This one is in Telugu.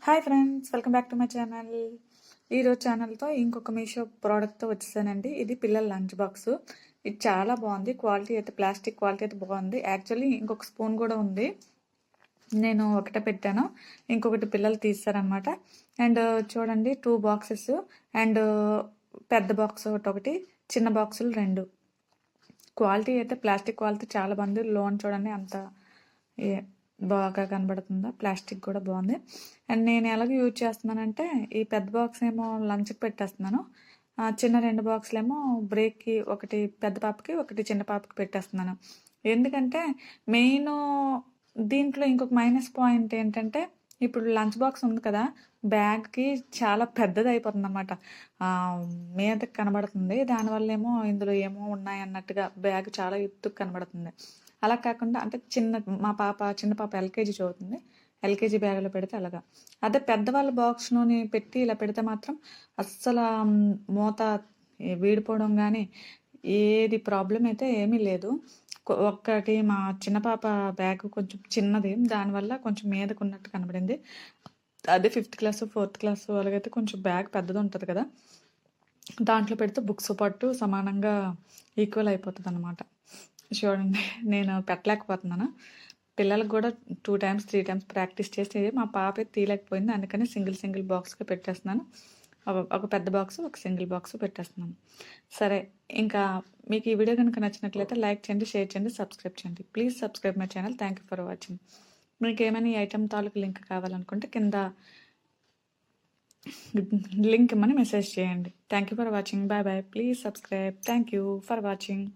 Hi friends, welcome back to my channel. ఈరోజు ఛానల్తో ఇంకొక మీషో ప్రోడక్ట్తో వచ్చేసానండి. ఇది పిల్లల లంచ్ బాక్స్. ఇది చాలా బాగుంది. క్వాలిటీ అయితే ప్లాస్టిక్ క్వాలిటీ అయితే బాగుంది. యాక్చువల్లీ ఇంకొక స్పూన్ కూడా ఉంది. నేను ఒకటే పెట్టాను, ఇంకొకటి పిల్లలు తీస్తారనమాట. అండ్ చూడండి, 2 బాక్సెస్ అండ్ పెద్ద బాక్స్ ఒకటి, చిన్న బాక్సులు 2. క్వాలిటీ అయితే ప్లాస్టిక్ క్వాలిటీ చాలా బాగుంది. లోన్ చూడండి అంత బాగా కనబడుతుందా, ప్లాస్టిక్ కూడా బాగుంది. అండ్ నేను ఎలాగ యూజ్ చేస్తున్నానంటే, ఈ పెద్ద బాక్స్ ఏమో లంచ్కి పెట్టేస్తున్నాను, చిన్న 2 బాక్సులు ఏమో బ్రేక్కి, ఒకటి పెద్ద పాపకి ఒకటి చిన్న పాపకి పెట్టేస్తున్నాను. ఎందుకంటే మెయిన్ దీంట్లో ఇంకొక మైనస్ పాయింట్ ఏంటంటే, ఇప్పుడు లంచ్ బాక్స్ ఉంది కదా, బ్యాగ్కి చాలా పెద్దది అయిపోతుంది అన్నమాట. మీదకి కనబడుతుంది. దానివల్ల ఏమో ఇందులో ఏమో ఉన్నాయి అన్నట్టుగా బ్యాగ్ చాలా ఎత్తుకు కనబడుతుంది. అలా కాకుండా అంటే చిన్న పాప ఎల్కేజీ చదువుతుంది. ఎల్కేజీ బ్యాగ్లో పెడితే అలాగా. అదే పెద్దవాళ్ళ బాక్స్లోని పెట్టి ఇలా పెడితే మాత్రం అస్సలు మూత వీడిపోవడం కానీ ఏది ప్రాబ్లం అయితే ఏమీ లేదు. ఒక్కటి మా చిన్న పాప బ్యాగ్ కొంచెం చిన్నది, దానివల్ల కొంచెం మీదకు ఉన్నట్టు కనబడింది. అదే 5th క్లాస్ 4th క్లాస్ వాళ్ళకైతే కొంచెం బ్యాగ్ పెద్దది ఉంటుంది కదా, దాంట్లో పెడితే బుక్స్ పట్టు సమానంగా ఈక్వల్ అయిపోతుంది అనమాట. చూడండి, నేను పెట్టలేకపోతున్నాను. పిల్లలకు కూడా 2 times 3 times ప్రాక్టీస్ చేసి మా పాప తీయలేకపోయింది. అందుకని సింగిల్ బాక్స్గా పెట్టేస్తున్నాను. ఒక పెద్ద బాక్స్, ఒక సింగిల్ బాక్స్ పెట్టేస్తున్నాను. సరే, ఇంకా మీకు ఈ వీడియో కనుక నచ్చినట్లయితే లైక్ చేయండి, షేర్ చేయండి, సబ్స్క్రైబ్ చేయండి. Please subscribe my channel. Thank you for watching. మీకు ఏమైనా ఈ ఐటమ్ తాలూకు లింక్ కావాలనుకుంటే కింద లింక్ ఇమ్మని మెసేజ్ చేయండి. Thank you for watching. Bye bye. Please subscribe. Thank you for watching.